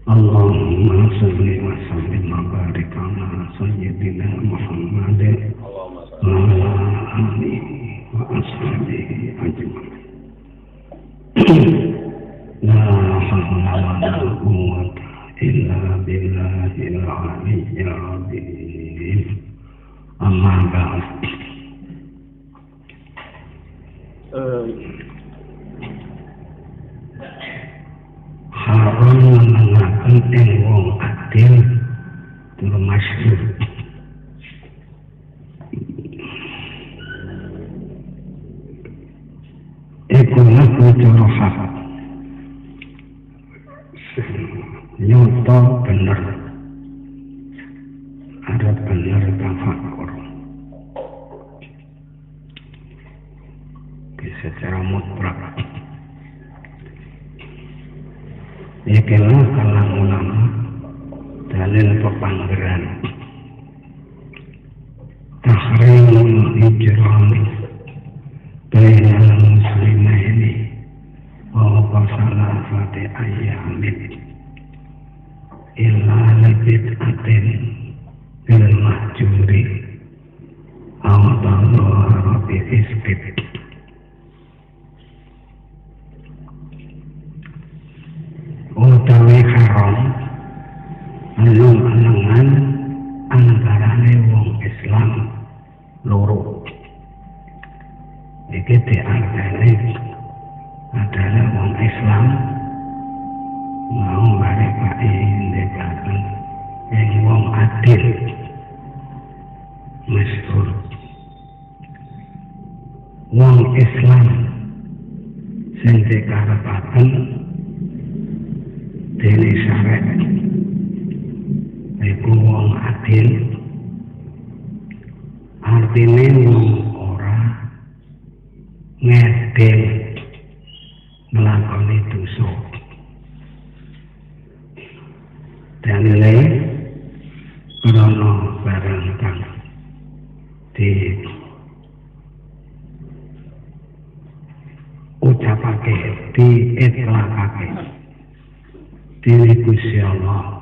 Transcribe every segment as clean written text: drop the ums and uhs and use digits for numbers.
Allahumma salli wa sallim wa barik ala sayyidina Muhammadin wa ala alihi wa ashabihi ajma'in. La hawla wa la quwwata illa billahil aliyyil azim. Amma ba'd. Haram mengenalkan wong adil termasuk ikulah bicara hak nyoto bener ada bener tafakur secara mutlak. Ikilah kalam ulama dalil pepanggeran tahrimul hijrah bainal muslimaini wa salafati ayyamin illa libid'atin bil mahjuri aw tadhara bi isbit. Utawi haram anung-anungan antarane wong Islam loro. Iki diartine adalah wong Islam mau mereka indikaken yang wong adil masyhur. Wong Islam sing dikarepaken dene syariat iku wong adil, artine wong ora ngedel nglakoni dosa. Dalile krana barang kang di ucapake diitlakake dene Gusti Allah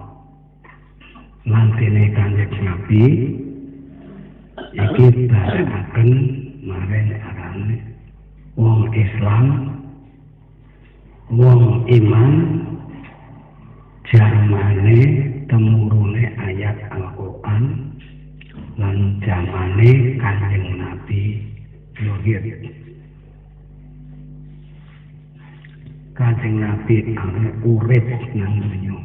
lan dene Kanjeng Nabi iki barakaken marang arane wong Islam, wong iman jamane temurune ayat Al-Qur'an lan jamane Kanjeng Nabi lahir. Kanjeng Nabi urip nang donya.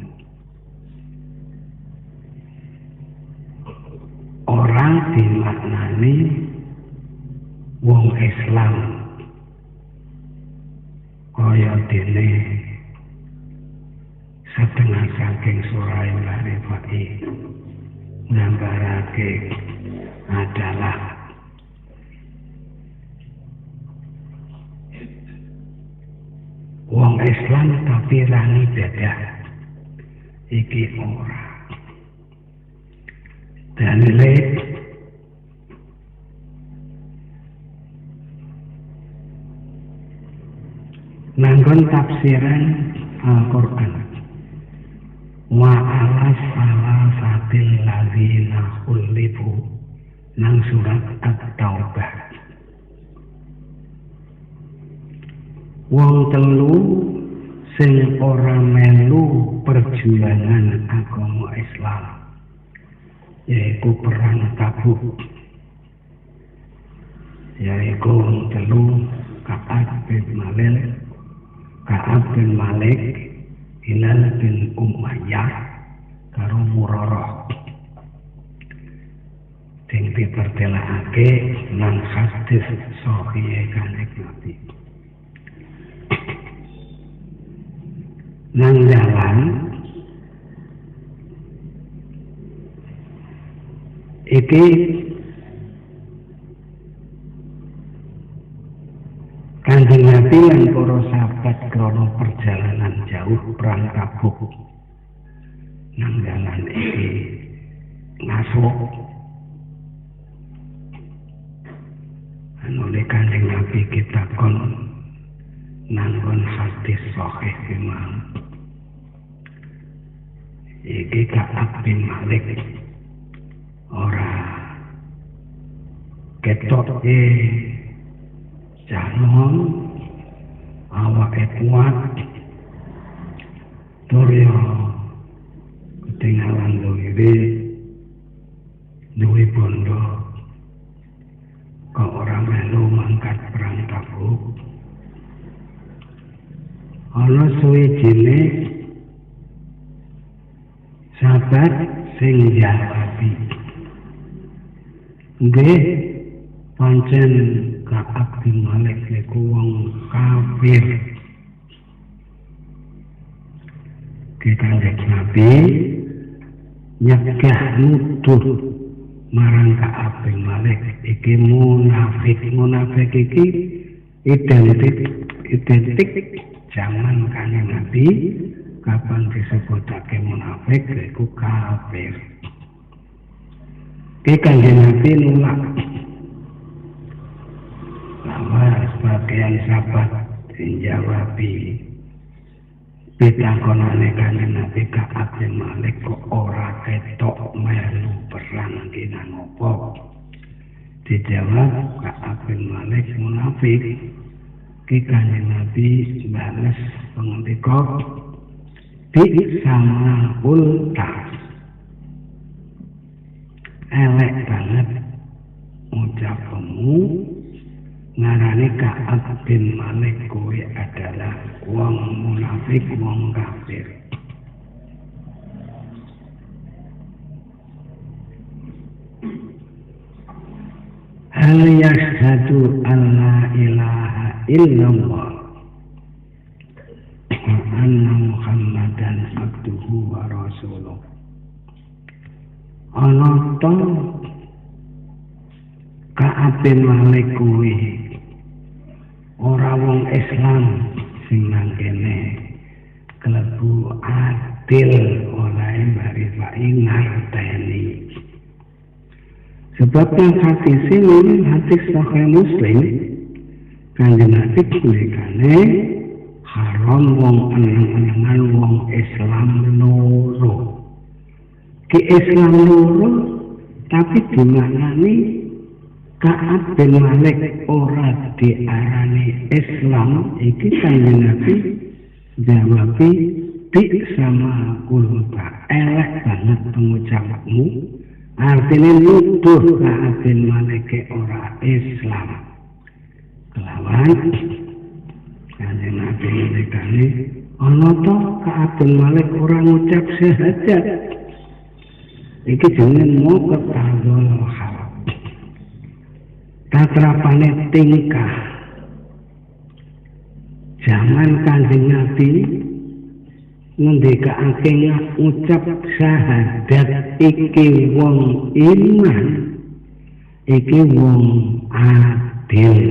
Orang dimaknani wong Islam kaya dene setengah saking surah Al-Fatih nggambarake adalah wong Islam tapi rani beda iki ora. Dalile nanggon tafsiran Al-Qur'an wa ala salasatil ladzina khulifu nang surat At-Taubah. Wong telu sing ora melu perjuangan agama Islam yaiku perang Tabuk, yaiku wong telu Ka'ab bin Malik, Hilal bin Umayyah karo Murarah sing dipertelakake nang hadis sahih Kanjeng Nabi. Nang jalan iki Kanjeng Nabi lan para sahabat krana perjalanan jauh perang Tabuk. Nang jalan iki ngasuk oleh Kanjeng Nabi kita kon nanggon hadis sahih imam iki Ka'ab bin Malik ora ketoke calon awake kuat Toryo ketinggalan luwih duwe bondo kok ora melu mangkat perang Tabuk. Ana suwijine sahabat sing jawabi, nggih pancen Ka'ab bin Malik niku wong kafir. Kita Nabi nyegah nuduh marang Ka'ab bin Malik iki munafik. Munafik iki identik zaman Kanjeng Nabi kapan disebutake munafik iku kafir. Ki Kanjeng Nabi nolak. Bahwa sebagian sahabat menjawabi pitangonane Kanjeng Nabi Ka'ab bin Malik kok ora ketok melu perang ki nang opo. Dijawab Ka'ab bin Malik munafik. Ki Kanjeng Nabi bales pengendika bi sama ultas. Elek banget ucapmu ngarani Ka'ab bin Malik kuwi adalah wong munafik, wong kafir. Hal yashhadu an la ilaha illallah wa anna Muhammadan abduhu wa rasuluh. Ana to Ka'ab bin Malik kuwi ora wong Islam sing nang kene klebu adil oleh marifai ngarteni. Sebab yang hadis ini hadis Sahih Muslim Kanjeng Nabi kulikane haram wong anang-anangan wong Islam loro. Ki Islam loro tapi dimaknani Ka'ab bin Malik ora diarani Islam iki Kanjeng Nabi jawabi bi sama kulba elek banget pengucapmu. Artinya nuduh Ka'ab bin Malik ora Islam. Kelawan Kanjeng Nabi ngendikane ana to Ka'ab bin Malik ora ngucap syahadat. Iki jenenge muqtadul hal. Tatrapane tingkah zaman Kanjeng Nabi ngendikake ngucap syahadat iki wong iman, iki wong adil.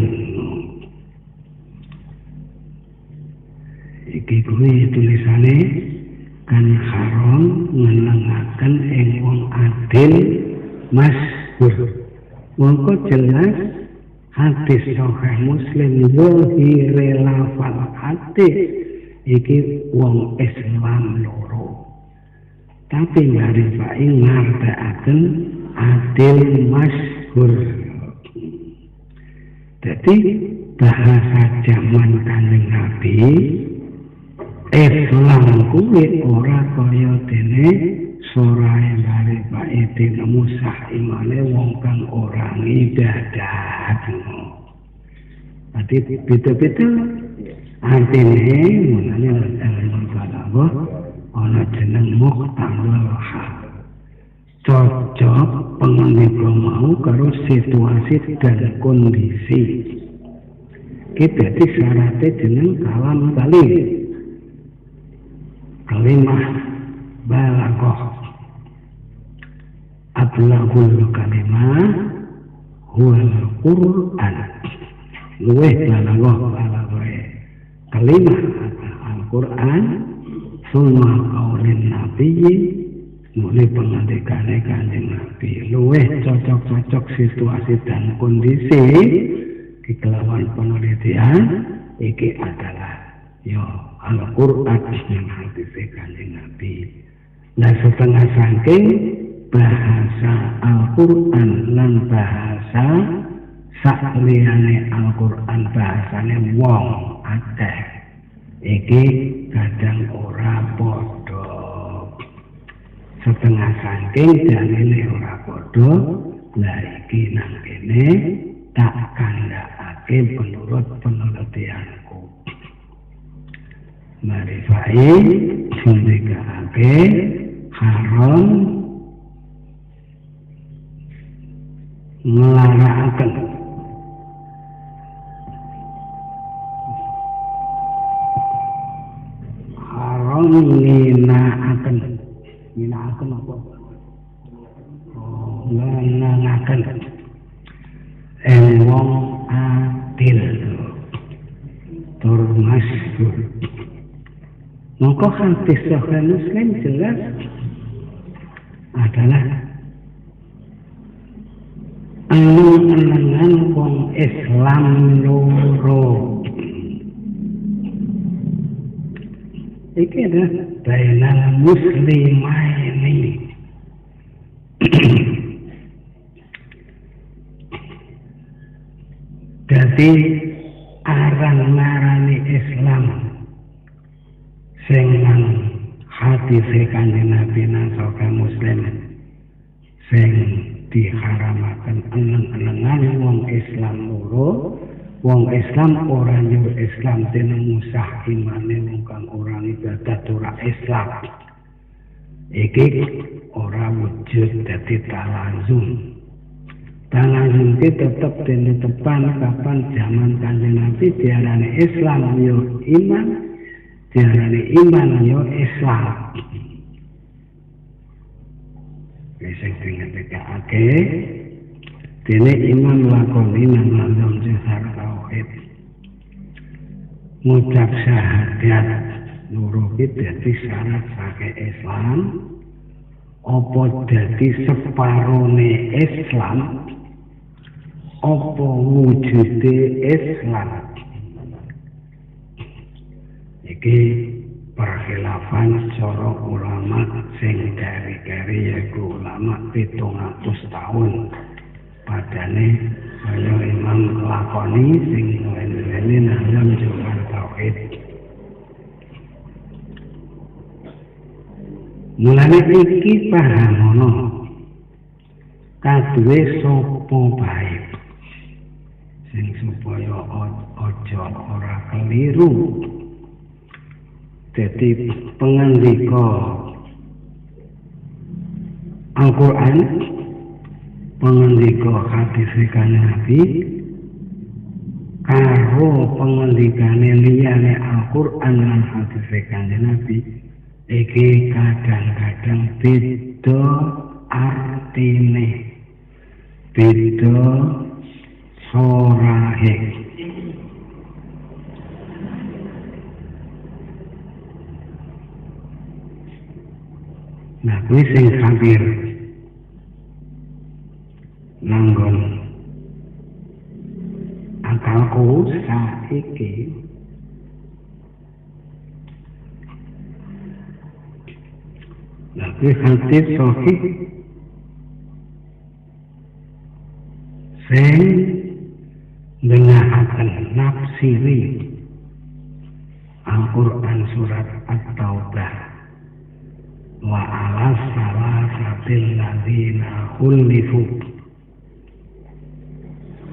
Iki kuwi tulisane kan haram ngenengaken ing wong adil masyhur. Mongko jelas hadis Sahih Muslim zahire lafal hadis iki wong Islam loro. Tapi ngarifai ngartakaken adil masyhur. Jadi bahasa zaman Kanjeng Nabi Islam kuwi ora kaya dene sorae ngarifai dene Musa imane wong kang ora ngibadah. Jadi beda-beda artinya mulanya ilmu balaghah ana jeneng muqtadul hal. Cocok pengendika mau karo situasi dan kondisi. Kita di syaratnya jeneng kalam balik. Kalimah balaghah. Ablaghul kalimah huwal Qur'an. Luweh balaghah kalimah Al-Quran summa qaulin nabiyyi mulai pengandikane Kanjeng Nabi luweh cocok-cocok situasi dan kondisi kelawan penelitian iki adalah Al-Quran yang hadis Kanjeng Nabi Nah setengah saking bahasa Al-Quran lan bahasa sakliyane Al-Quran bahasane wong akeh iki kadang ora padha. Setengah saking dalile ora padha, lah iki nang kene tak kandhakake menurut penelitianku. Marifai sindikake haram ngelarakaken haram nginaaken apa? Ngenangaken wong adil tur masyhur. Maka hadis Sahih Muslim jelas adalah angen-angen wong Islam loro. Iki adalah bainal muslimaini. Jadi aran marani Islam sing nang hadis Kanjeng Nabi nang Sahih Muslim sing diharamaken eneng-enengan wong Islam loro. Wong Islam ora nyuruh Islam dene musah imane wong kang ora ibadat ora Islam. Iki ora wujud dadi talazum. Talazum iki tetep dene tepan kapan zaman Kanjeng Nabi diarani Islam yo iman, diarani iman yo Islam. Wis sing dingetekake dene iman lakoni nang lazim jihar tauhid. Ngucap syahadat loro iki dadi syarat saking Islam. Apa dadi separone Islam? Apa wujude Islam? Iki perkhilafan cara ulama sing kari-kari yaiku ulama 700 tahun. Padane kaya Imam lakoni sing nduweni nazam jumlah tauhid. Mulane iki pahamono kaduwe sapa bae sing supaya aja ora keliru. Dadi pangandika Al-Qur'an, pangandika hadis Kanjeng Nabi karo pangandikane liyane Al-Qur'an lan hadis Kanjeng Nabi iki kadang-kadang beda artine, beda sorahe. Nah, kuwi sing khabir nanggon akalku saiki Nabi hadis sahih sing dengahaken nafsiri Al-Quran surat At-Taubah wa ala salasatil ladzina khulifu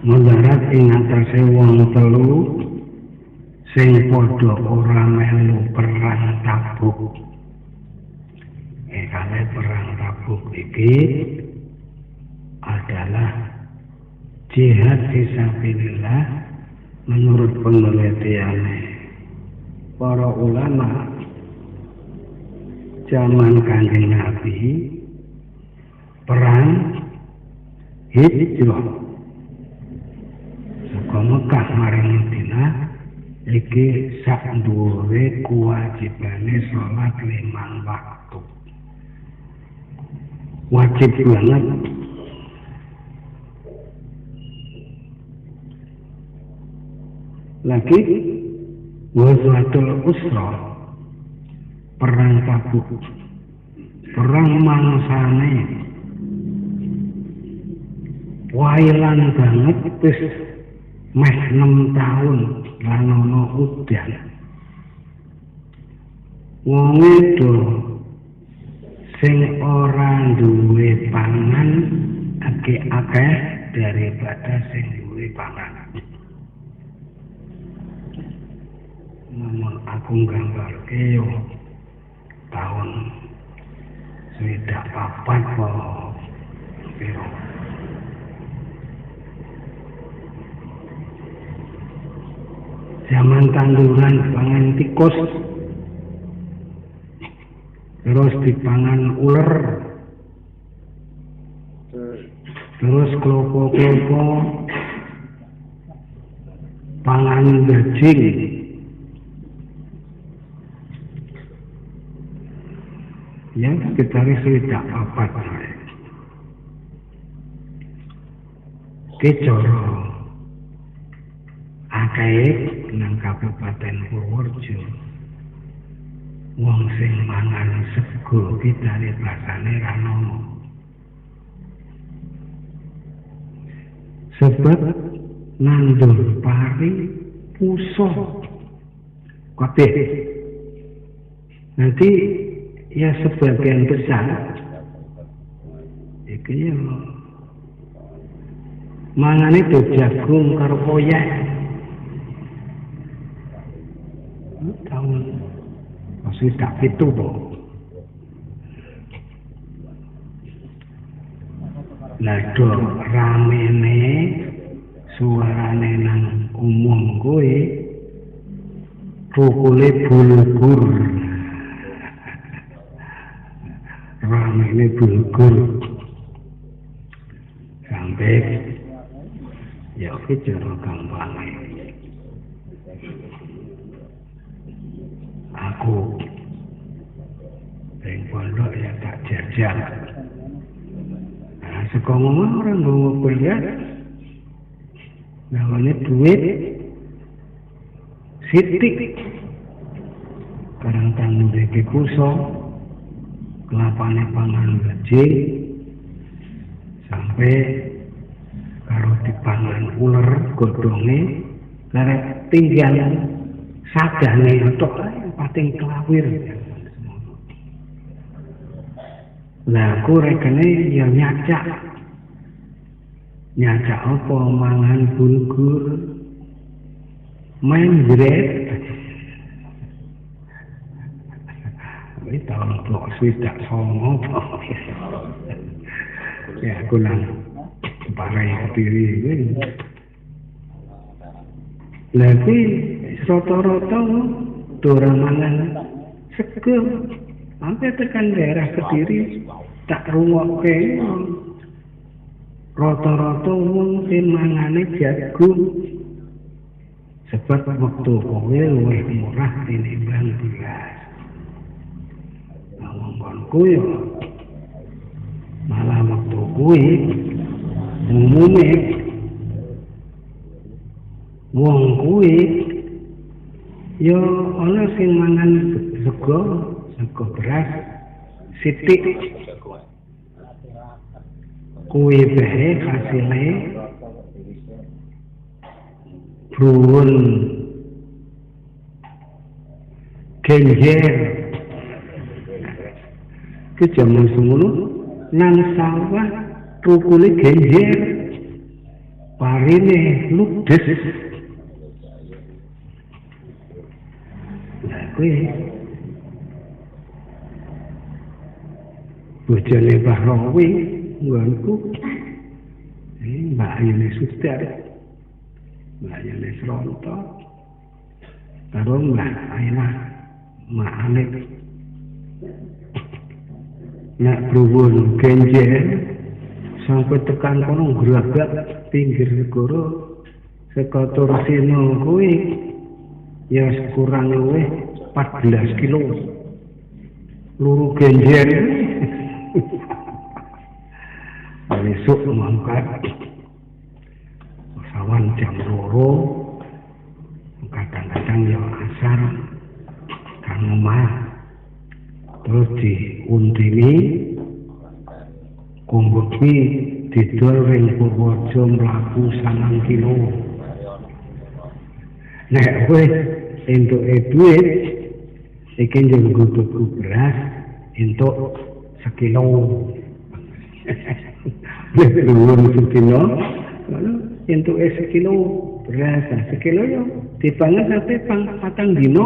mudarat ing atase wong telu sing padha ora melu perang Tabuk. Kali perang Tabuk iki adalah jihad fisabilillah menurut penelitian para ulama zaman Kanjeng Nabi. Perang hijrah saka Mekah marang Madinah iki sak dhuwure kewajibane salat 5 waktu. Wajib banget. Lagi Ghazwatul Usra, perang Tabuk perang mangsane wailan banget wis meh 6 tahun lan ana udan. Wong itu sing ora duwe pangan akeh daripada sing duwe pangan. Namun aku nggambarke yo tahun 1964 piro. Zaman tanduran pangan tikus, terus dipangan ular, terus klopo-klopo pangan gajing, ya sekitar sudah papat kecoro akeh nang Kabupaten Purworejo. Wong sing mangan sego ki dari rasane ra ono. Sebab nandur pari puso kabeh. Nanti ya sebagian besar iki ya mangane do jagung karo koyek. Tahun masih tak itu po. Lado ramene suarane nang umum kowe rukule bulgur. Ramene bulgur. Sampai ya cara gampangnya. Aku yang pondok ya tak jajal. Nah, sekolah orang mau kuliah, namanya duit, sitik, kadang tanggung deki kuso, kelapane pangan gaji, sampai karo dipangan ular godhonge, karena tinggal sadane untuk pating kelawir. Lah aku rekene ya nyacak apa mangan bulgur main jret. Ini tahun blok swidak songo. Ya aku nang parai diri ini. Lagi rata-rata dorang mangan sego sampai tekan daerah Kediri tak rungokke rata-rata wong sing mangane jagung sebab waktu kowe luwih murah tinimbang beras. Ngomongku yo malah waktu kuwi umume wong kuwi yo ana sing mangan sego beras sithik kuwi bae hasile bruwun genjer ke jaman semono nang sawah rukune genjer parine ludes. Lah kuwi bojone Mbah Rowi nggonku Mbak Ayune Suster Mbak Ayune Sronto karo Mbak Ayana Mak Anik nek bruwun genjer sampai tekan kono grabak pinggir segoro saka Tursino kuwi ya kurang luwih 14 kilo luru genjer. Besok mangkat sawan jam 2 kadang-kadang ya asar kan omah terus diuntini kumbeki didol ring Purworejo mlaku 9 kilo. Nek kowe entuke dhuwit iki njenggo tuku beras entuk sekilo. Luwih sekilo, entuke sekilo beras, sekilo yo dipangan sampe patang dino.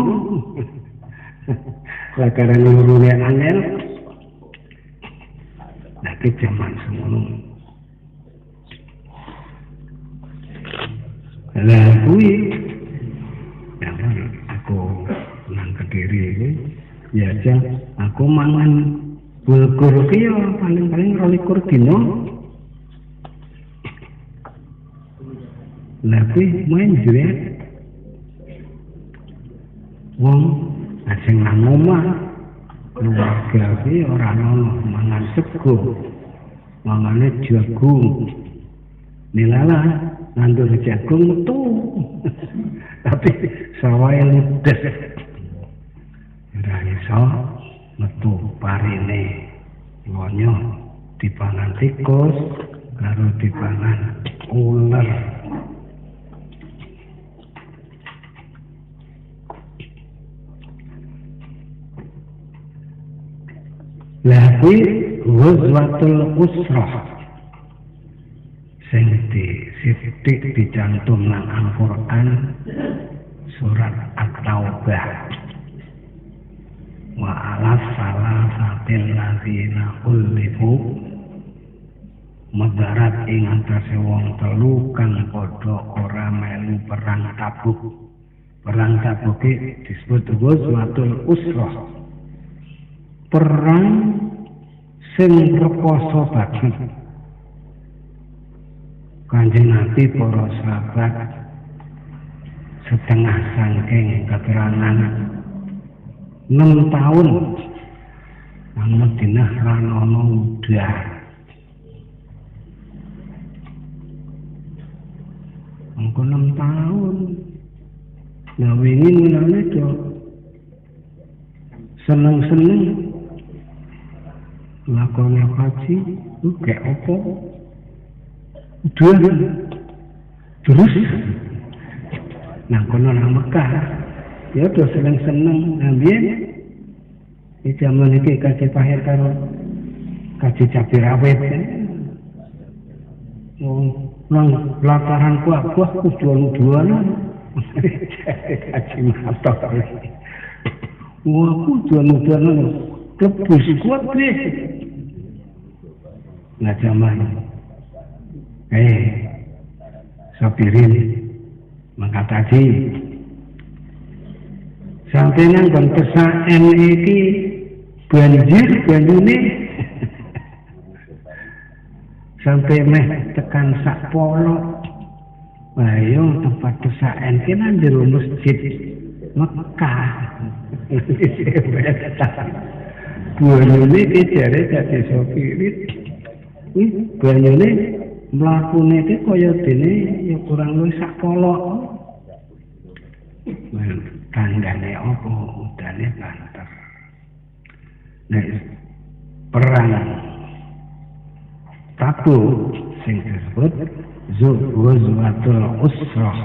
Lakaran urune angel. Nah, zaman semono. Lah kuwi aku nang Kediri iki ya aja aku mangan bulgur ki yo paling-paling 22 dino. Lah kuwi main jret wong sing nang omah keluarga ki ora ono mangan sego, mangane jagung. Nilala nandur jagung metu. Tapi sawahe ludes. Ora iso metu parine. Ngonyo dipangan tikus karo dipangan ular. Lah kuwi Ghazwatul Usrah sing sithik dicantum nang Al-Qur'an surat At-Taubah. Wa alaf salasatil ladzina khulifu madarat ing antase wong telu kang padha ora melu perang Tabuk. Perang Tabuk disebut Ghazwatul Usrah. Perang sing rekoso banget. Kanjeng Nabi para sahabat setengah saking keterangan 6 tahun nang Madinah lan ana udah. Angko 6 tahun. Nah wingi mulane do seneng-seneng lakone haji kayak apa dua terus nang kono nang Mekah ya udah seneng-seneng ambil di zaman iki kasih pahir karo kasih cabai rawit nang lataran kuah kuduan-duanan kasih matok wah kuduan-duanan lebus kuat deh. Nah zaman sopirin mangkat haji sampai nang Bantesan iki banjir banyune sampai meh tekan sak polo. Ayo tempat pesaen ki nang jero masjid Mekah. Banyune iki jare dadi sopirin. Banyune mlakune iki kaya dene ya kurang luwih sak polok. Tandane apa udane banter. Nah, perang Tabuk sing disebut Ghazwatul Usrah.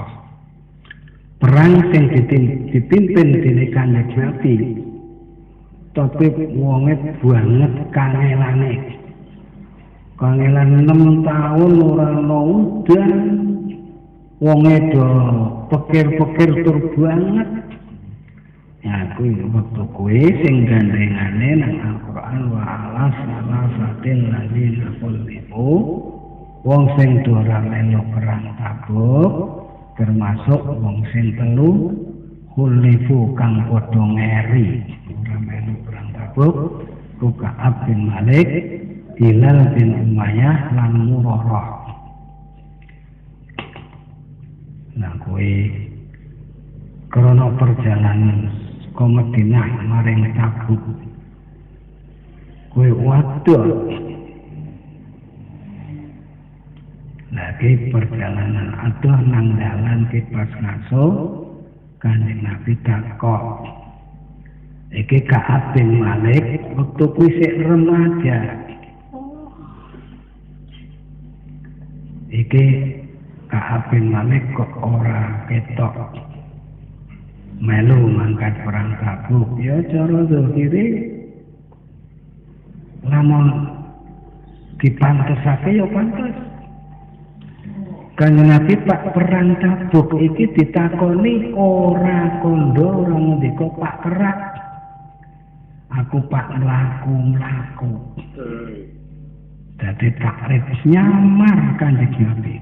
Perang sing dipimpin dening Kanjeng Nabi. Tapi wonge banget kangelane. Kangelan 6 tahun ora ono udan. Wonge do pikir-pikir tur banget. Ya kuwi wektu kuwi sing gandengane nang Al-Qur'an wa ala salasatil ladzina khulifu. Wong sing ora melu perang Tabuk termasuk wong sing telu khulifu kang padha ngeri ora melu perang Tabuk. Ka'ab bin Malik, Hilal bin Umayyah lan Murarah. Nah kuwi krana perjalanan ke Madinah maring Tabuk. Kuwi waduh. Lagi perjalanan adoh nang dalan ki pas ngaso Kanjeng Nabi takok. Iki Ka'ab bin Malik waktu kuwi sik remaja. Iki Ka'ab bin Malik kok ora ketok melu mangkat perang Tabuk. Ya cara zahire lamun dipantesake ya pantes. Kanjeng Nabi Pak perang Tabuk iki ditakoni ora kondo ora ngendika Pak kerak. Aku Pak mlaku. Dadi takrif nyamar Kanjeng Nabi.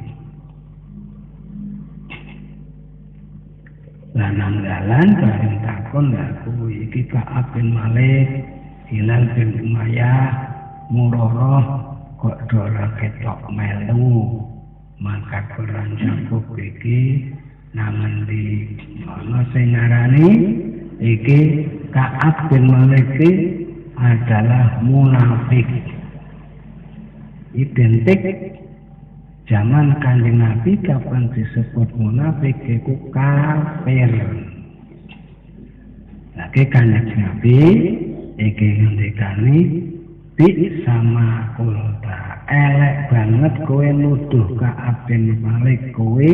Lah nanggalan bareng takon aku iki Ka'ab bin Malik, Hilal bin Umayyah, Murarah kok ora ketok melu mangkat perang Tabuk iki nang endi ana sing ngarani iki Ka'ab bin Malik adalah munafik. Identik zaman Kanjeng Nabi kapan disebut munafik iku kafir. Lagi Kanjeng Nabi iki ngendikani bi sama kulta elek banget kowe nuduh Ka'ab bin Malik kowe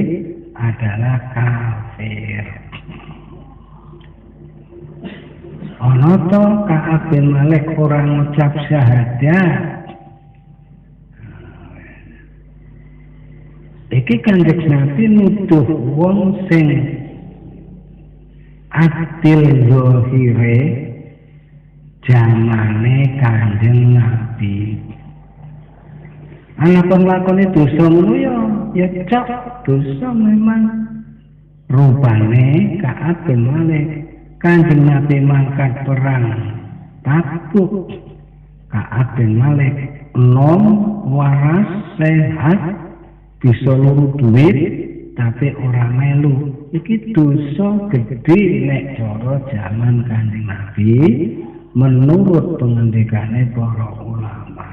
adalah kafir. Ana to Ka'ab bin Malik ora ngucap syahadat. Iki Kanjeng Nabi nuduh wong sing adil zahire jamane Kanjeng Nabi. Ana lakone dosa ngono ya cok dosa memang. Rupane Ka'ab bin Malik Kanjeng Nabi mangkat perang Tabuk. Ka'ab bin Malik nom waras sehat bisa luru duit tapi ora melu. Iki dosa gede nek cara zaman Kanjeng Nabi menurut pengendikane para ulama.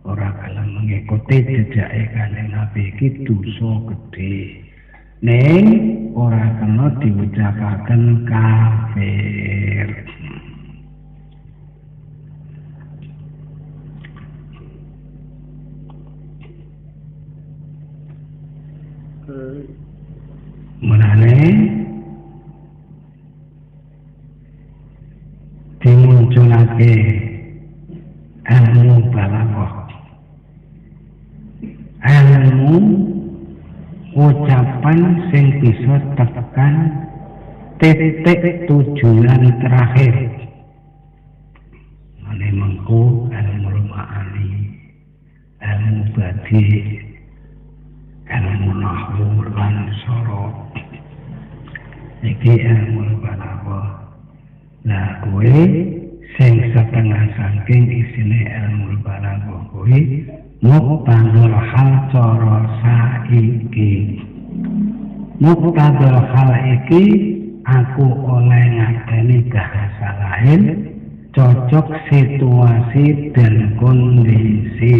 Ora gelem mengikuti jejake Kanjeng Nabi iki dosa gede. Ning ora kena diucapaken kafir. Mulane dimunculake ilmu balaghah. Ilmu ucapan sing bisa tekan titik tujuan terakhir. Mane mengko ilmu ma'ani, ilmu badi, ilmu nahwu lan sorot. Iki ilmu balaghah. Lah kowe sing setengah saking isine ilmu balaghah kowe muqtadul hal cara saiki. Muqtadul hal iki aku oleh ngadeni bahasa lain cocok situasi dan kondisi.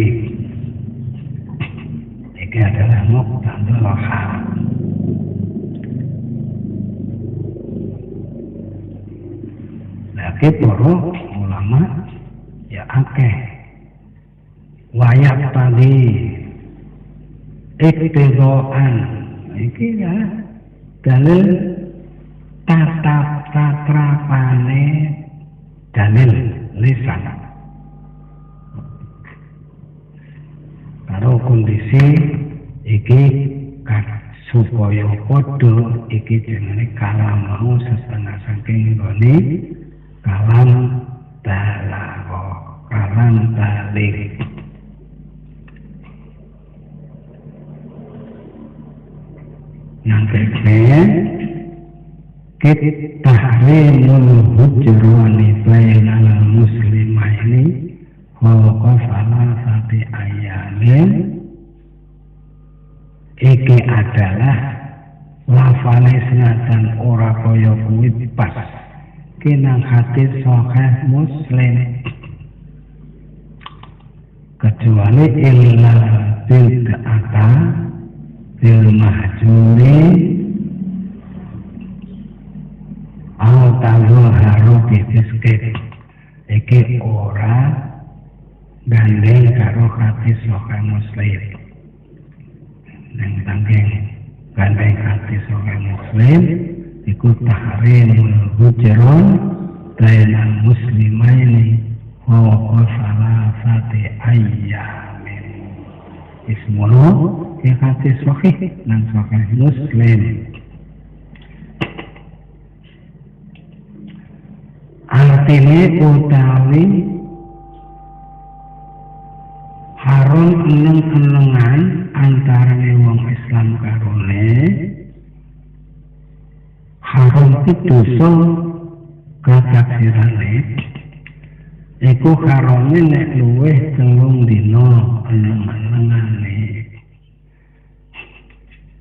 Iki adalah muqtadul hal. Lagi para ulama ya akeh wayak tadi iktidoan iki ya dalil tatrapane dalil lisan karo kondisi iki supaya padha iki jenenge kalam mau setengah saking nggone kalam balaghah, kalam balik. Yang ketiga, kita tahrimul hujrani bainal muslimaini fawqa salasati ayamin. Iki adalah lafale senatan ora kaya kuwi pas kinang hadis sahih Muslim kecuali illa bid'ata bil mahjuri au tazuha gandeng karo hadis sahih Muslim. Nang tangking gandeng hadis sahih Muslim iku tahrimul hujron bainal muslimaini wa salasati ayyamin. Ismono ya hadis sahih nang sahih Muslim. Artinya utawi haram eneng-enengan antarane wong Islam karone haram itu dosa kataksirane iku harame nek luwih 3 dina eneng-enengane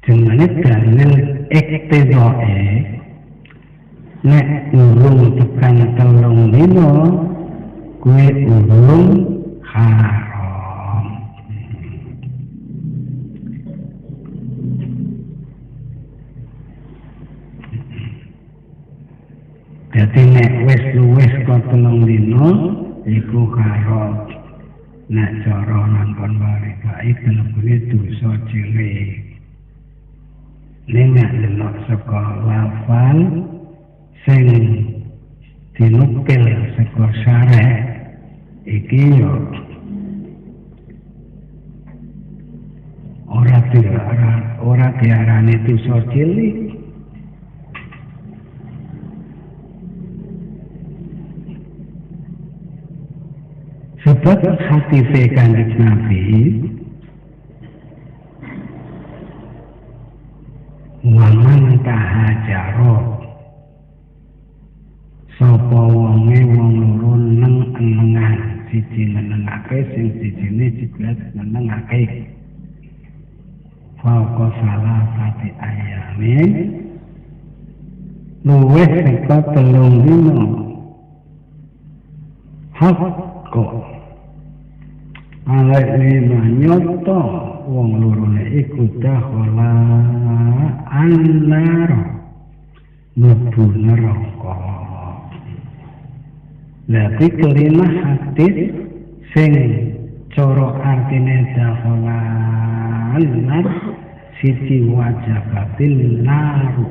jenenge dalil iktidae nek urung tekan 3 dina kuwi urung haram. Jadi nek wis kok 3 dina iku haram. Nek cara nangkon wae kelebune dosa cilik. Nek delok saka lafal sing dinukil saka syarah iki yo ora diarani dosa cilik. Sebab hadis Kanjeng Nabi waman tahajaro sapa wonge wong loro neng-enengan siji nenengake sing sijine jeblas nenengake fauqa salasati ayyamin luwih saka 3 dina kok alai lima nyoto wong lorone iku dakhala annar mlebu neraka. Lha kelima hadis sing cara artine dakhala annar siji wajabatil naru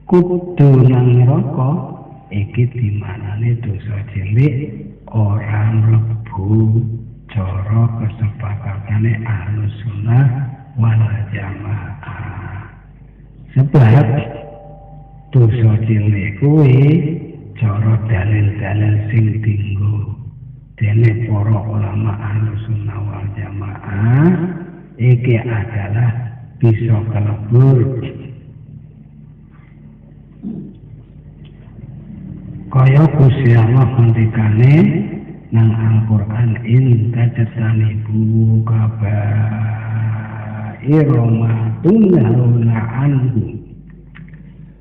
kudu nang neraka iki dimanane dosa cilik ora mlebu cara kesepakatane Ahlus Sunnah wal Jamaah. Sebab dosa cilik kuwi cara dalil-dalil sing dienggo dene para ulama Ahlus Sunnah wal Jamaah iki adalah bisa kelebur kaya Gusti Allah ngendikane nang Al-Qur'an in tajtanibu kaba'ira ma tunhauna anhu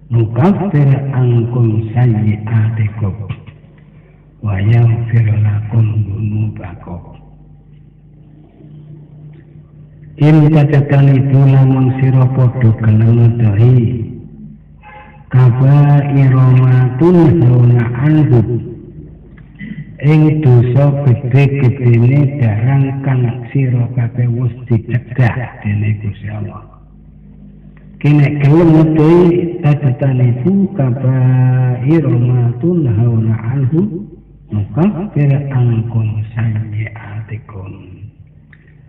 nukaffir ankum sayyi'atikum wa yaghfir lakum dzunubakum. In tajtanibu lamun sira padha gelem ngedohi kaba'ira ma tunhauna anhu ing dosa gedhe-gedhene barang kang sira kabeh wis dicegah dening Gusti Allah. Kene gelem ngedohi tajtanibu kaba'ira ma tunhauna anhu nukaffir ankum sayyi'atikum.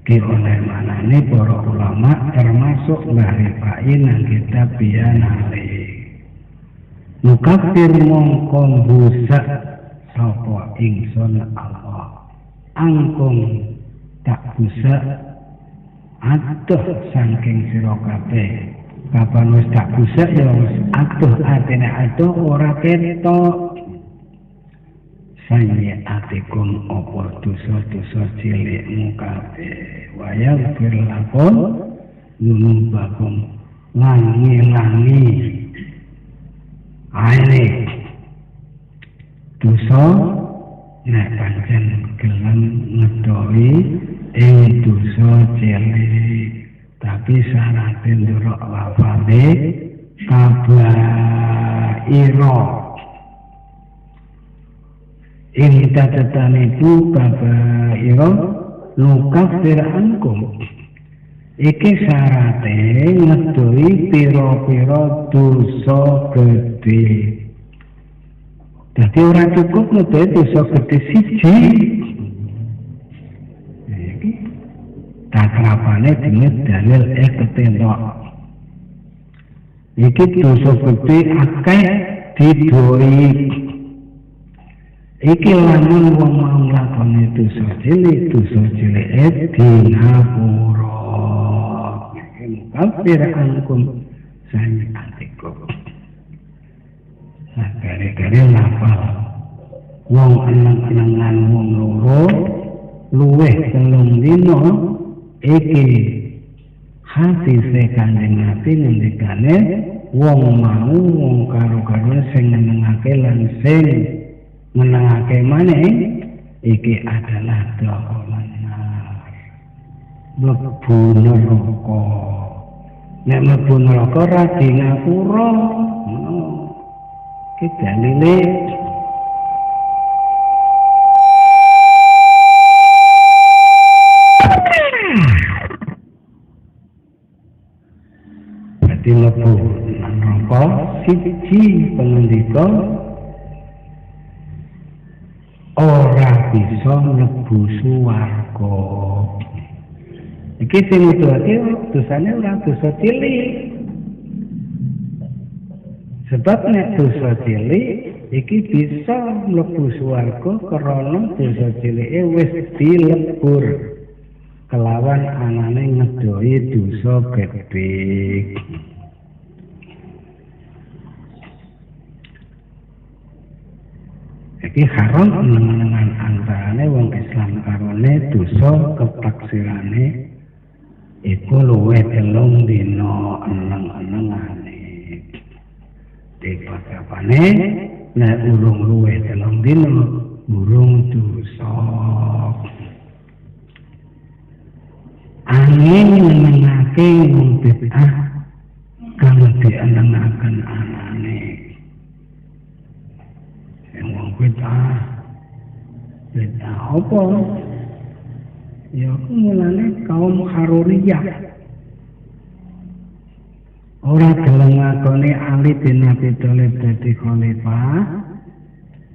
Ki oleh manane para ulama termasuk ngaripai nang kitab Biyanale nukaffir mongko busak sapa ingsun Allah angkum tak busak atuh saking sira kabeh. Kapan wis tak busak ya wis atuh artine atuh ora ketok. Sayyi'atikum apa dosa-dosa cilikmu kabeh wa yaghfir lakum dzunubakum langi-langi aile dosa nek pancen gelem ngedohi ing dosa cilik tapi syaratnya nduruk lafale kabaira ing catetaniku bapak ira nukafir ankum iki syarate ngedoi pira-pira dosa gedhe. Dadi ora cukup ngedoi dosa gedhe siji. Iki takrapane dene dalil ketentok. Iki dosa gedhe akeh didoi. Iki lamun wong mau nglakoni dosa cilik dingapura. Kafir ankum sayyi'atikum. Nah, gara-gara lafal wong eneng-enengan wong loro luweh telung dina iki hadise Kanjeng Nabi ngendikane wong mau wong karo-karo sing ngenengake lan sing ngenengake maneh iki adalah dolan mlebu neraka. Nek mlebu neraka ora dingapura. Iki dalile dadi mlebu neraka siji pengendika ora bisa mlebu swarga. Iki sing nuduhake dosane ora dosa cilik. Sebab nek dosa cilik iki bisa mlebu swarga karena dosa cilike wis dilebur kelawan anane ngedoi dosa gedhe. Iki haram menengan antarane wong Islam karone dosa kepaksirane iku luwih telung dina eneng-enengane. Dipakapane nek urung luwih telung dina urung dosa. Angin menengake wong bid'ah kang dienengaken anane. Wong bid'ah apa? Ya mulane kaum Haruriyah ora gelem ngakoni Ali bin Abi Thalib dadi khalifah,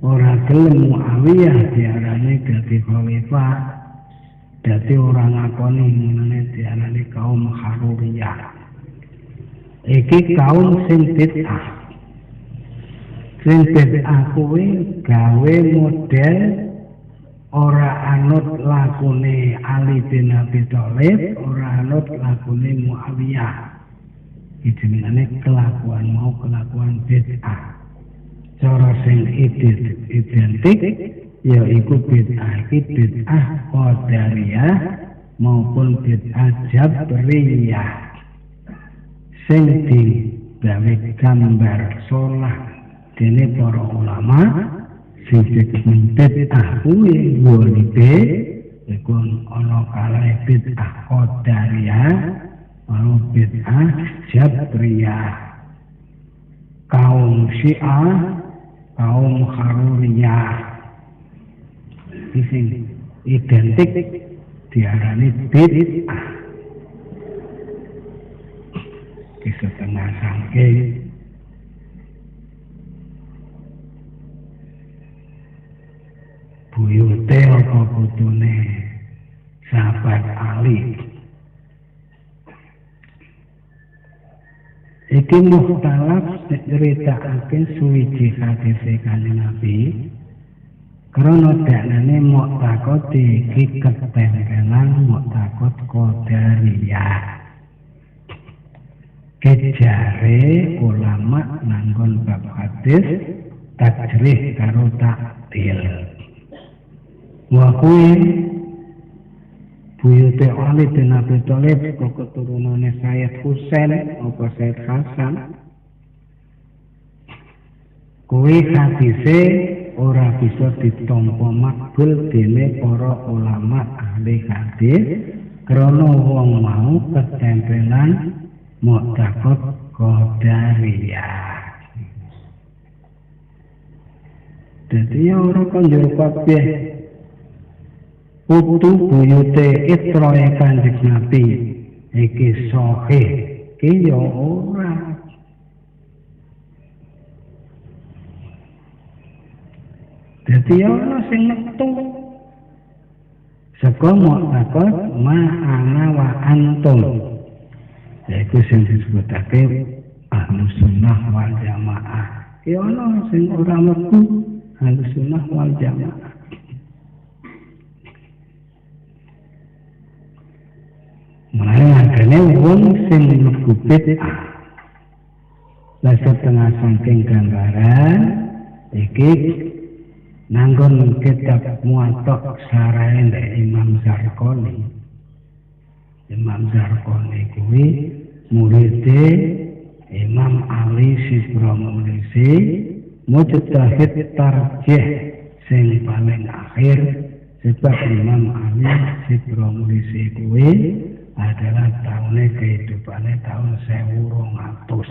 ora gelem Muawiyah diarani dadi khalifah, dadi ora ngakoni mulane diarani kaum Haruriyah. Iki kaum sing bid'ah. Sing bid'ah kuwi gawe model ora anut lakune Ali bin Abi Thalib, ora anut lakune Muawiyah. Iki jenenge kelakuan mau kelakuan bid'ah. Cara sing identik ya iku bid'ah iki bid'ah qadariyah maupun bid'ah jabriyah. Sing digawe gambar salah dene para ulama sing bid'ah kuwi wolibe iku ana kalae bid'ah qadariyah ana bid'ah jabriyah. Kaum Syiah, kaum Haruriyah sing identik diarani bid'ah. Setengah sangke buyute apa putune sahabat Ali iki mukhtalaf nyeritakake suwiji hadis Kanjeng Nabi karena daknane muktakot iki ketempelan muktakot qadariyah. Kejare ulama nanggon bab hadis tajrih karo takdil. Wa kuwi buyute Ali bin Abi Thalib kok keturunane Sayyid Husain apa Sayyid Hasan. Kuwi hadise ora bisa ditampa makbul dene para ulama ahli hadis krana wong mau ketempelan mu'taqad qadariyah. Dadi ya ora konjur kabeh putu buyute itroe Kanjeng Nabi iki sahih iki ya ora. Dadi ya ora sing metu saka mu'taqad ma'ana wa antum. Yaiku sing disebutake Ahlus Sunnah wal Jamaah. Ya ana sing ora metu Ahlus Sunnah wal Jamaah. Mulai makanya wong sing mlebu bid'ah. Lah setengah saking gambaran iki nanggon kitab Muwatta sarahe Imam Zarqani. Imam Zarqani kuwi muridé Imam Ali Sibramulisi, mujtahid tarjih sing paling akhir. Sebab Imam Ali Sibramulisi kuwi adalah tahun kehidupannya tahun 1200.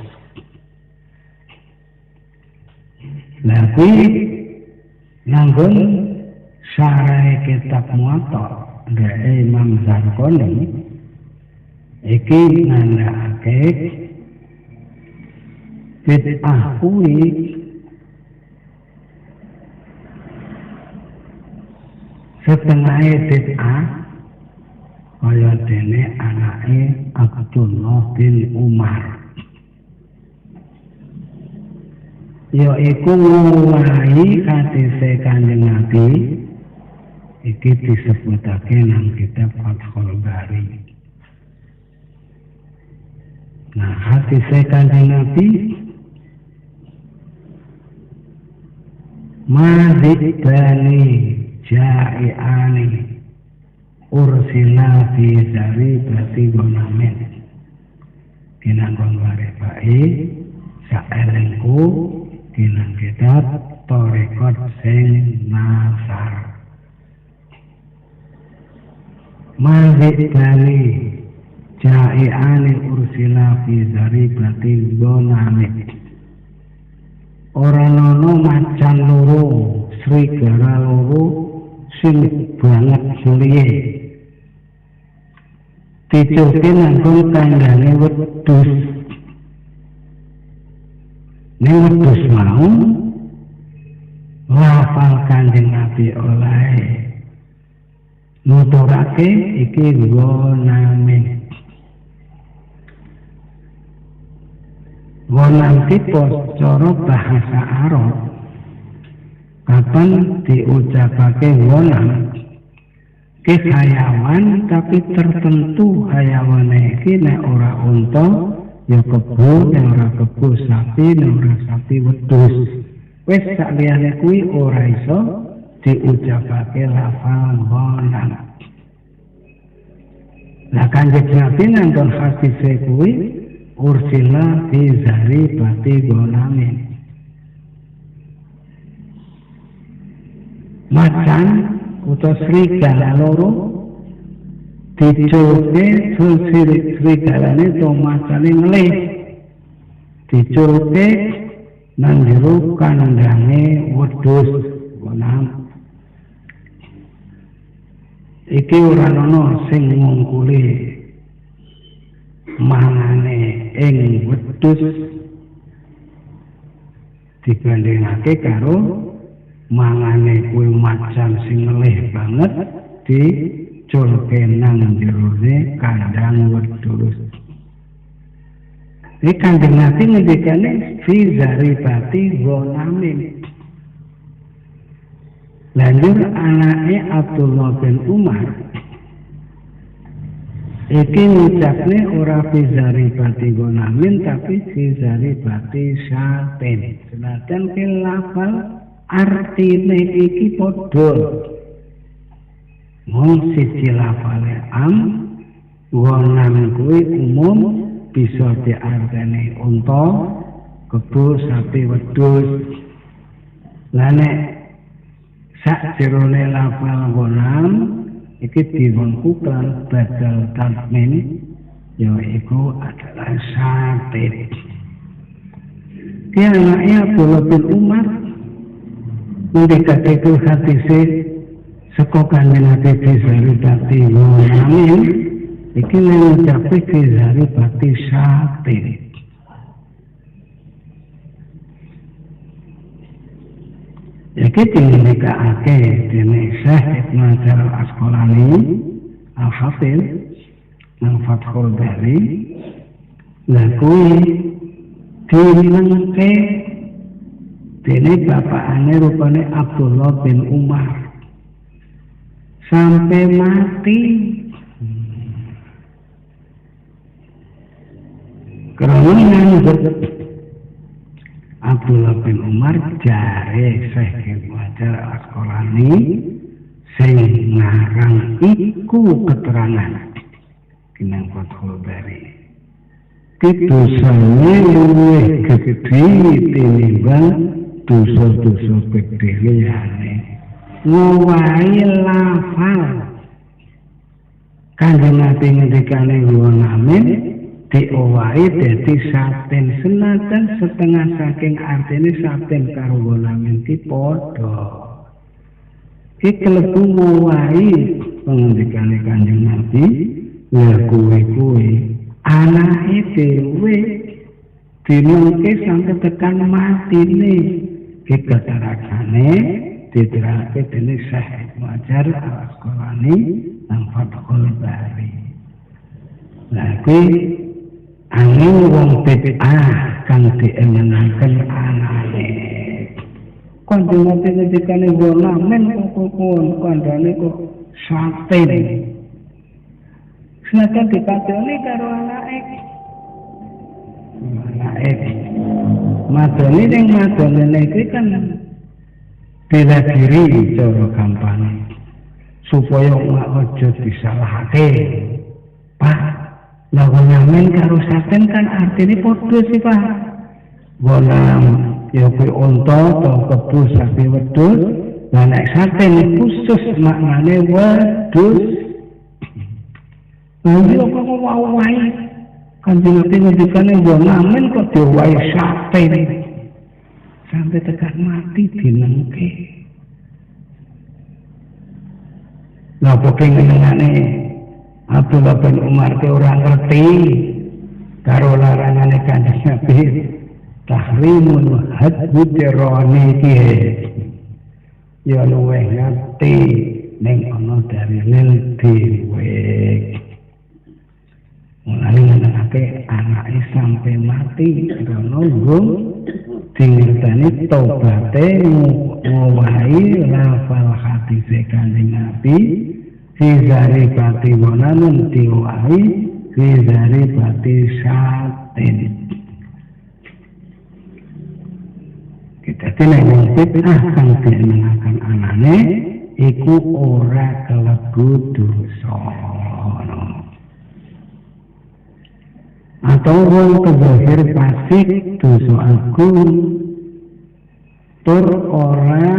Nah kuwi nanggon syarah kitab Muwatta dari Imam Zarqani iki nandhakake bid'ah kuwi setengah bid'ah kaya dene anake Abdullah bin Umar. Yaiku ngulahi hadise Kanjeng Nabi iki disebutake nang kitab Fathul Bari. Nah, hadise Kanjeng Nabi mazidani ja'iani ursila fi zaribati gonamin kinanggon warepai saelengku kinang kitab Thariqat sing nasar mazidani ja'iani ursila fi zaribati gonamin. Ora nono macan loro, serigala loro sing banget suliye. Dicuke nanggung kandhane wedhus. Ning wedhus mau lafal Kanjeng Nabi oleh nuturake iki goname. Gonam tipos cara bahasa Arab kapan diucapake gonam ke hayawan tapi tertentu hayawane iki nek ora unta ya kebo, nek ora kebo sapi, nek ora sapi wedhus. Wis saliyane kuwi ora iso diucapake lafal gonam. Lah Kanjeng Nabi nanggon hadise kuwi ursila fi zaribati gonamin. Macan utawa serigala loro diculke serigalane to macane ngelih diculke nang jero kandhange wedhus gonam. Iki ora ana sing ngungkuli mangane ing wedhus dibandingake karo mangane kuwi macan sing ngelih banget diculke nang jerone kandhang wedhus. Iki Kanjeng Nabi ngendikane fi zaribati gonamin. Lanjut anake Abdullah bin Umar iki ngucapne ora fi zaribati gonamin tapi fi zaribati syaten. Senajan ke lafal artine iki padha. Mung siji lafale gonam kuwi umum bisa diarteni unta, kebo, sapi, wedhus. Lah nek sak jerone lafal gonam iki diwengkukan badal tasmin yaiku adalah sate. Dia anaknya Abdullah bin Umar Mendekati hadise saka Kanjeng Nabi Ghazali Pati Amin iki ngucapi Ghazali Pati Satin. Iki dinikaake dening Syekh Ibnu Hajar Al-Asqalani Al-Hafiz nang Fathul Bari. Lah kuwi dinengke dening bapakane rupane Abdullah bin Umar sampai mati. Karena nganggep Abdullah bin Umar jare Syekh Ibnu Hajar Al-Asqalani sing ngarang iku keterangan kinang Fathul Bari. Dosane luwih gedhe tinimbang dosa-dosa gedhe liyane. Ngowahi lafal Kanjeng Nabi ngendikane wong amin diowahi dadi saten senajan setengah saking artine saten karo wong amin ki padha. Iki kelebu ngowahi pengendikane Kanjeng Nabi lha kuwi anake dhewe dinungke sampai tekan matine iki keteranganane diterangke dening Syekh Ibnu Hajar Al-Asqalani nang Fathul Bari. Lah kuwi angin wong bid'ah kang dienengaken anane. Kanjeng Nabi ngendikane wong amen kok kandhane kok saten. Senajan dipadoni karo anake. Madoni ning madonene iki kan bela diri cara gampang supaya aja disalahake. Pak, lha ngamen karo saten kan artine padha sih, Pak. Bonam ya kuwi unta to kebus sapi wedhus, lan nek saten khusus maknane wedhus. Nanti apa mau wae Kanjeng Nabi ngendikane wong amin kok diwai saten sampai tekan mati dinengke. Lah pokoke ngenengane Abdullah bin Umar ke ora ngerti karo larangane Kanjeng Nabi tahrimul haddironi iki. Ya luwih ngerti ning ana dalil dhewe. Mulai menangake anaknya sampai mati karena gum dingertani taubate ngowahi lafal hadis Kanjeng Nabi Ghazali Pati Wonamen diwahi Ghazali Pati Satin. Kita tidak bid'ah kang dienengaken anane iku ora kelebu dosa. Atau wong kebahir pasik dosa agung tur ora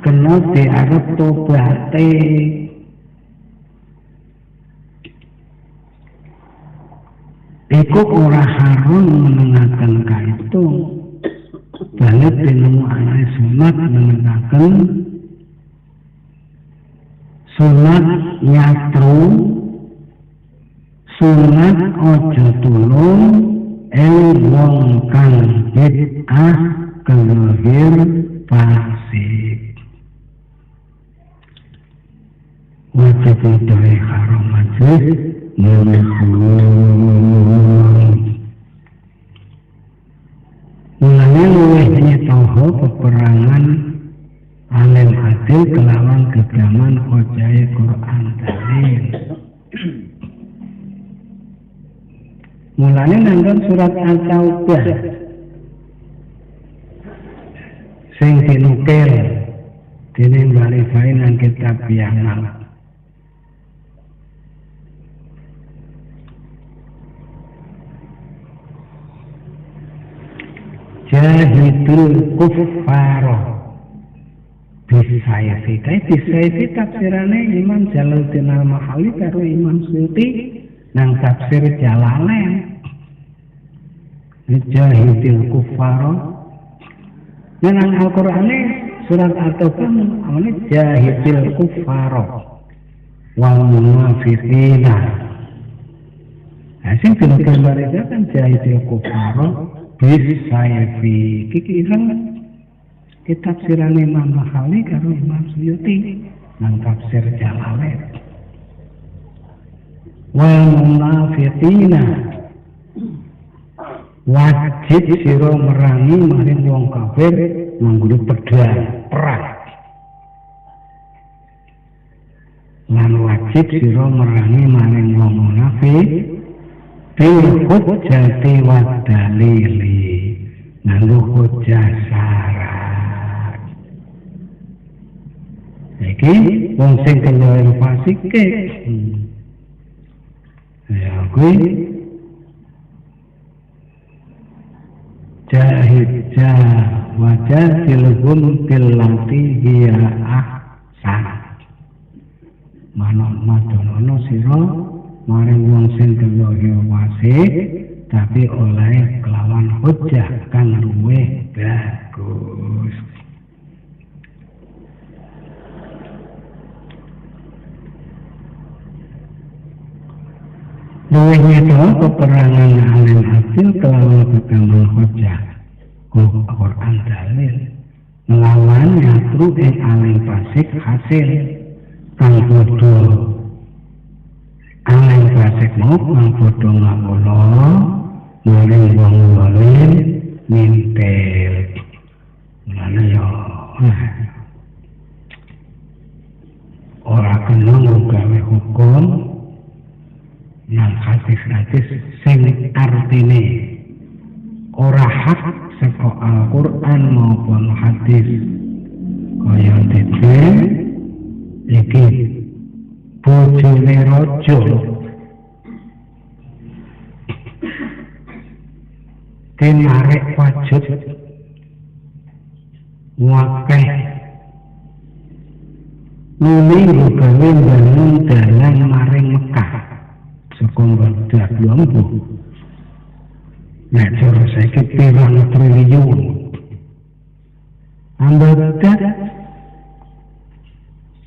kena diarep tobaté. Iku ora harum menengaken kaitung balik dinemu anak sunat menengaken sunat nyatru sunat ojo tulung wong kang bid'ah kelahir fasik. Wajib dari haram majlis mulanya luwih nyetoho peperangan alim adil kelawan gegaman khojai Quran dalil. Mulanya nanggon surat Al-Taubah sing dinukil dene bali-bali nang kitab Yamal. Jahidul kuffaro bisayfi. Bisayfi tafsirane Imam Jalaluddin Al-Mahalli karo Imam Suyuti nang tafsir Jalalain. Jahidul kuffaro Nang Al-Qur'an surat At-Taubah ini jahidil kufara wal munafiqina. Sing gambar itu kan jahidil kufara bisayfi. Iki kitab sirane Imam Bukhari karo Imam Suyuti nang tafsir Jalalain. Wal munafiqina wajib sira merangi maring wong kafir nganggo pedang perang. Lan wajib sira merangi maring wong munafik bil hujjati wa dalili nganggo hujjah syarat. Iki wong sing kaya fasik ya kuwi jahid wajahilhum billati hiya ahsan. Madono sira maring wong sing kaya fasik tapi oleh kelawan hujjah kang luwih bagus. Luwih itu peperangan alim hasil kelawan kekembang hujjah Quran dalil melawan nyatru alim fasik hasil kang bodo alim fasik mau kang bodo ngapola maring wong zalim mintel ngene yo ora kena gawe hukum yang hadis-hadis sing artine ora hak saka Al-Qur'an maupun hadis kaya dite iki bojone raja dinarik wajib wakeh nuli gawe bangun dalan maring Mekah saka Baghdad Lampu. Nek cara saiki pirang triliun. Baghdad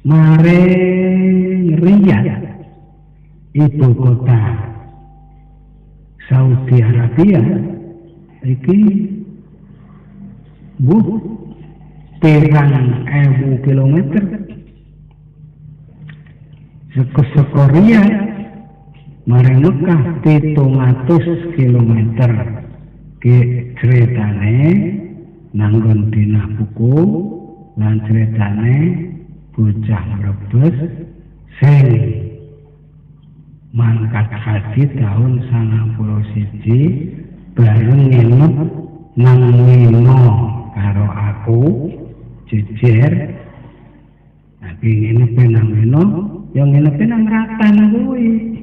maring Riyadh ibu kota Saudi Arabia iki pirang ewu kilometer saka Riyadh maring Mekah 700 kilometer ke ceritane nanggon dina buku lan ceritane bocah Brebes sing mangkat haji tahun 91 bareng nginep nang Mina karo aku jejer tapi nginep nang Mina yang nginep nang Ratan kuwi.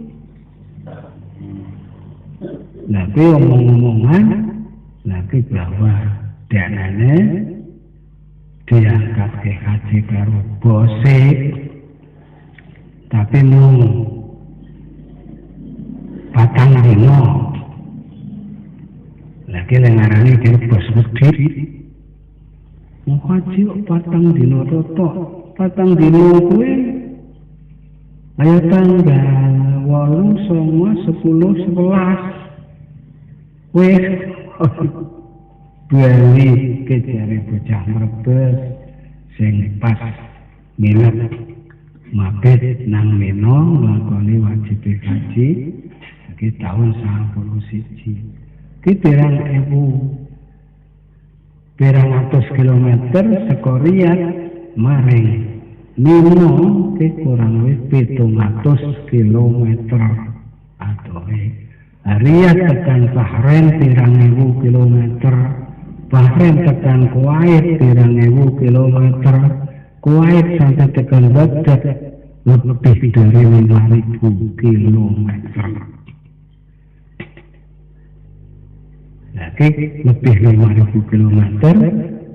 Nabi omong-omongan Nabi bahwa danane diangkat ke haji karo bose tapi mung 4 dino lagi lengarane dia bos medhit mau haji 4 dino totok 4 dino kuwi ayo tanggal 8, 9, 10, 11 wis bali kejare bocah Brebes sing pas minat mabit nang Mina nglakoni wajib haji iki tahun 91 iki pirang kilometer saka Riyadh maring Mina iki kurang lebih 700 kilometer atoe. Riyadh tekan Bahrain 3.000 kilometer, Bahrain tekan Kuwait 3.000 kilometer, Kuwait sampai tekan Baghdad lebih dari 5.000 kilometer. Jadi lebih 5.000 kilometer,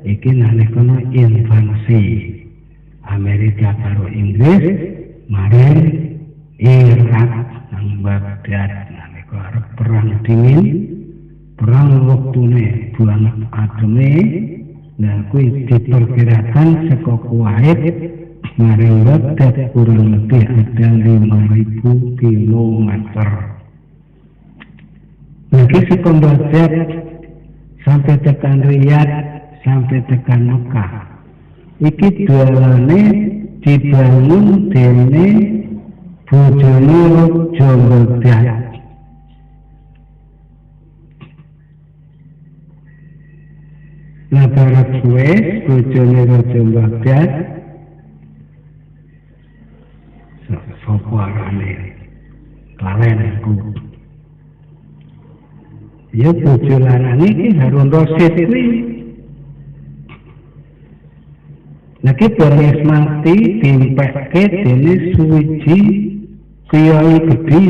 iki nalika invasi Amerika karo Inggris maring Irak nang Baghdad. Perang dingin, perang waktune bulan Ademe Nah, kuwi diperkirakan saka kuwait maring Baghdad kurang lebih ada 5.000 kilometer. Lagi saka Baghdad sampai tekan Riyadh sampai tekan Mekah. Iki dalane dibangun dene bojone Raja Baghdad. Nah, para Suez, bojone Raja Baghdad, sapa arane? Klalen aku. Ya bojo lanang iki Harun Rasyid kuwi. Nah, ki bareng mati dimpekke dene suwiji kiai gedhe.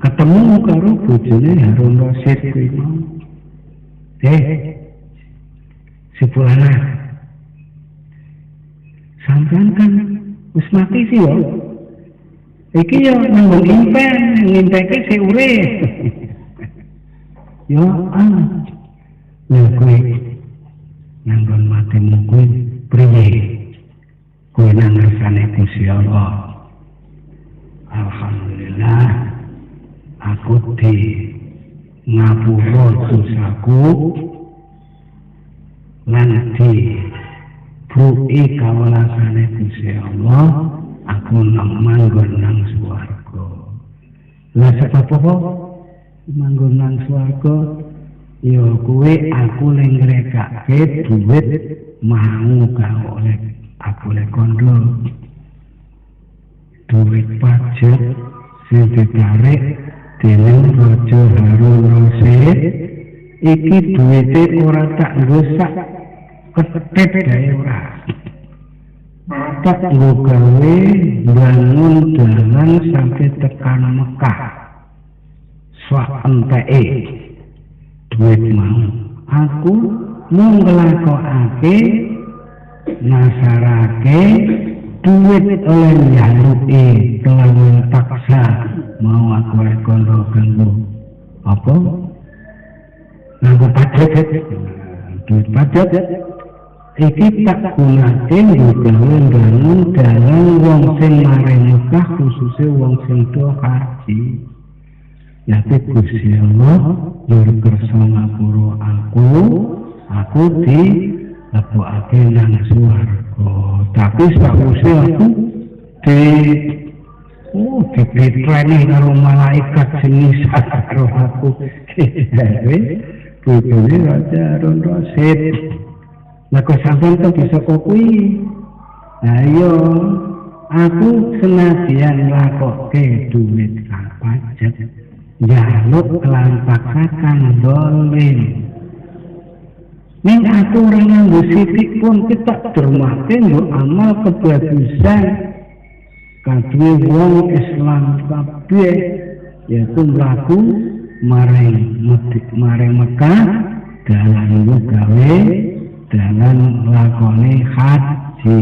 Ketemu karo bojone Harun Rasyid kuwi. Si Pulana, sampean kan wis mati sih yo. Iki yo nanggung ngimpen si urip. Yo lha kuwi nanggon matimu kuwi priye? Kuwi nang ngersane Gusti Allah. Alhamdulillah aku di ngapura dosaku lan di buki kawelasane Gusti Allah, aku manggon nang swarga. Lah sebab apa manggon nang swarga? Ya kuwi aku ning ngrekake dhuwit mau karo oleh aku le kondo. Dhuwit pajak sing ditarik dening Raja Harun Rasyid iki duwite ora tak ngrusak kethet gawe ora. Tak gawe bangun dalan sampai tekan Mekah. Swak enteke duit mau. Aku mung nglakokake nasarake duit oleh nyaluke kelawan paksa. Mau aku kondo kanggo apa? Nganggo pajak. Duit pajak iki tak gunake bangun dalan wong sing marang Mekah, khususnya wong sing do haji. Yaitu Gusti Allah yo kersa ngapura aku di lebokake nang swarga. Tapi sakwise aku dipitrani karo malaikat sing karo aku. Bojone Raja Harun Rasyid. Lah kok sampeyan kok bisa kok kuwi? Lah iya, aku senadyan lakoke duit kang pajak, njaluk kelampakaken dolim. Ning aturan nganggo sithik pun kita dermate nggo amal kebagusan. Kadue wong Islam kabeh yaitu mlaku maring Mekah dalan gawe dalan lakone haji.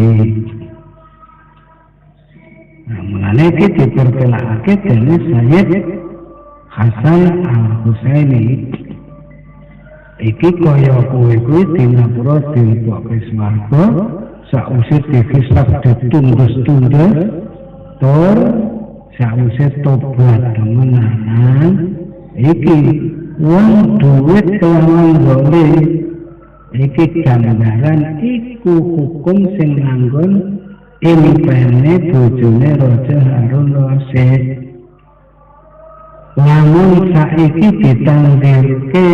Nah, mulane iki dipertelakake dening Sayyid Hasan Al-Husaini. Iki kaya kuwi dinapura dilepokke swarga sakwise dihisab ditundus-tundus tur sakwise tobat temenan. Iki wong duit kelawan dolim iki gambaran iku hukum sing nganggon impene bojone Raja Harun Rasyid. Lamun saiki ditangdirke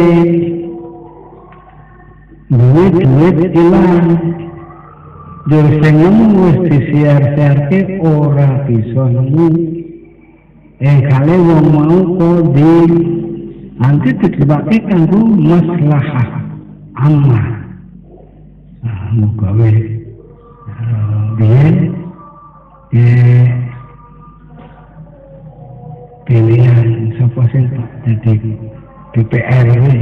duit ilang, jur sing wis disiar-siarke ora bisa nemu. Kali wong mau kodi nanti ditebake kanggo maslahah amal. Muga wis biyen pilihan sapa sing dadi DPR iki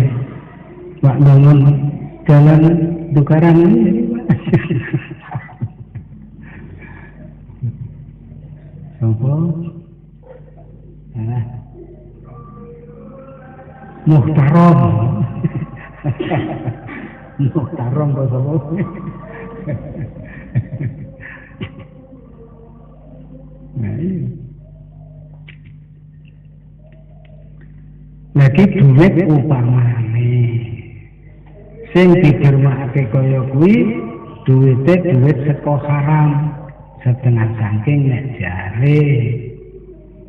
Pak bangun jalan tukaran ini sapa Muhtaram Mau tarung kok sapa. Nah, iya. Lagi duit upamane sing didermakake kaya kuwi duwite duit saka haram setengah saking nek jare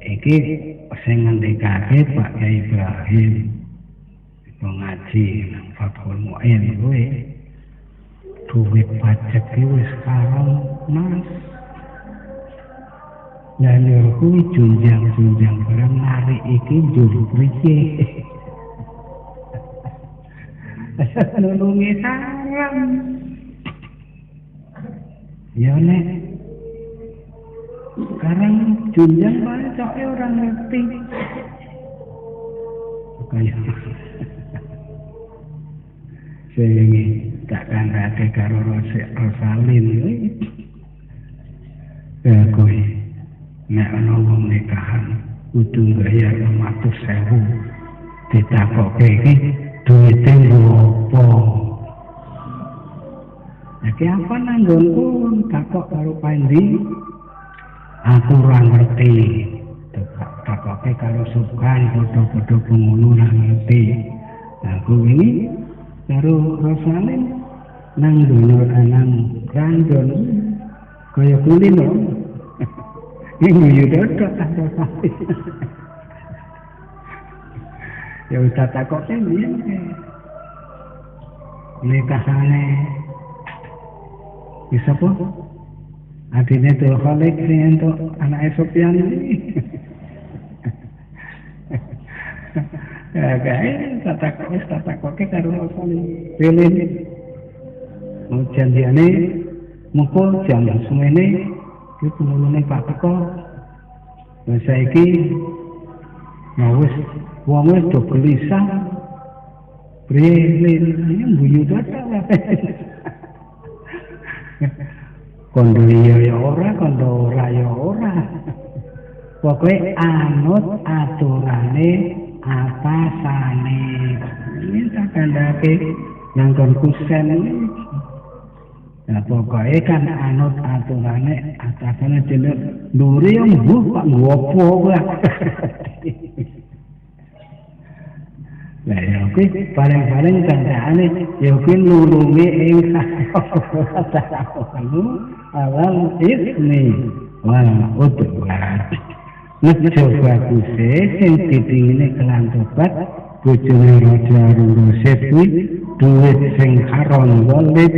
iki sing ngendikake Pak Kyai Ibrahim ngaji nang Fathul Mu'in kuwi duit pajak iki wis haram Mas. Lalu kuwi junjang-junjang barang narik iki njur priye. Nulungi haram. Ya nek sekarang junjang banyak orang ngerti. Kayak sing tak kandhake karo Rosalin ya kuwi nek ana wong nikahan kudu bayar 500.000 ditakoke iki duwite opo. Iki apa nanggonku takok karo Pandi aku ora ngerti. Takoke karo Subhan padha-padha pengono ora ngerti. Aku ini karo Rosalin nang dono anang ranjon kaya kulino. Ini yudodo tak sampai. Ya udah takoknya dia. Nikahane bisa po? Adine tuh Khalid untuk anak Sofyan ini. Ya kae tatakoknya karo Rosalin. Pilih mau janjiane mengko jam semene iki pengulune Pak Teko. Lah saiki wis wong wis do gelisah. Priye mbuyu datang. Kondo ya ora, kondo ora ya ora. Pokoke anut aturane atasane. Ini tak kandhake nang kon kusen. Nah pokoknya kan anut aturane atasane dene ndure yo mbuh kok ngopo wae. Lah ya kuwi paling-paling kancane ya kuwi nulungi ing kamu awal ismi wal udwat. Nek coba kuse sing ditingine kelan tobat bojone Raja Rurusit kuwi duit sing haram golek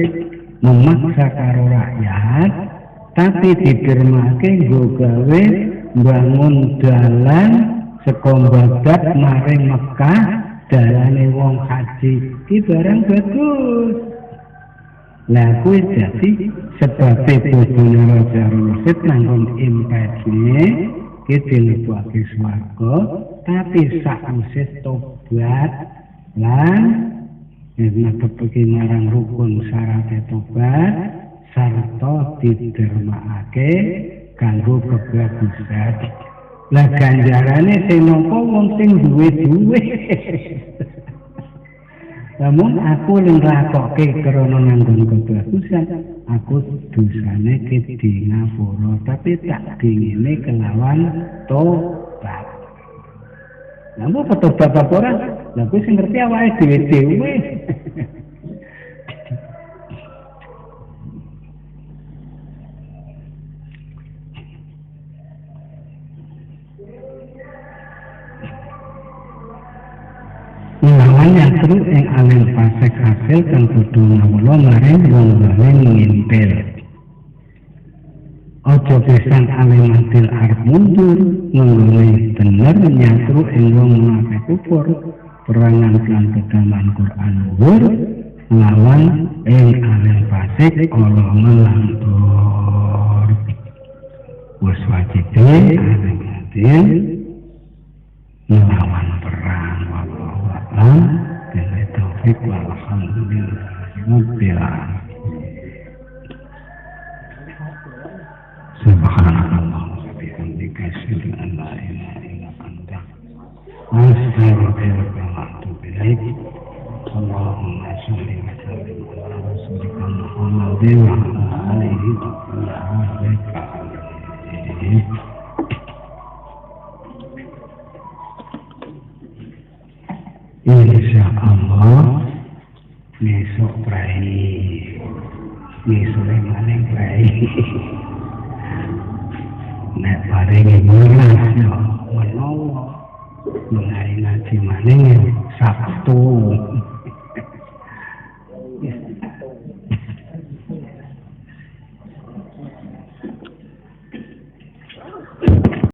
memaksa karo rakyat tapi didermake nggo gawe bangun dalan saka Baghdad maring Mekah dalane wong haji iki barang bagus. Lah kuwi dadi sebab bojone Raja Rurusit nanggon impetine iki dilebokake swarga tapi sakwise tobat lan nakepeki marang rukun syarat tobat sarta didermakake kanggo kebagusan. Lah ganjarane sing nampa wong sing duwe. Namun aku ngrakoke krana nanggon kebagusan, aku dosane di ngapura tapi tak dingine kelawan tobat. Namun tobat apa ora? Lah kuwi sing ngerti awake dhewe. Namanya terus yang alim pasek hasil kang kudu ngawula maring wong alim ngintil. Ojo pisan alim adil arep mundur nglune bener nyatru ing wong munafik kufur. Perangan lan kedaman Quran luhur lawan ing alim fasik ala ngelantur. Wis wajibe alim adil melawan perang wallahu bila taufik walhamdulillah rabbil alamin. Subhanallah wa bihamdika asyhadu an la ilaha illa anta astaghfiruka wa atubu ilaik. Allahumma sholli wa sallim ala rasulika Muhammadin wa ala alihi wa sahbihi. Insya Allah besok prai, besoknya mana prai? Nek paling mulas yo, menawa mulai ngaji mana Sabtu.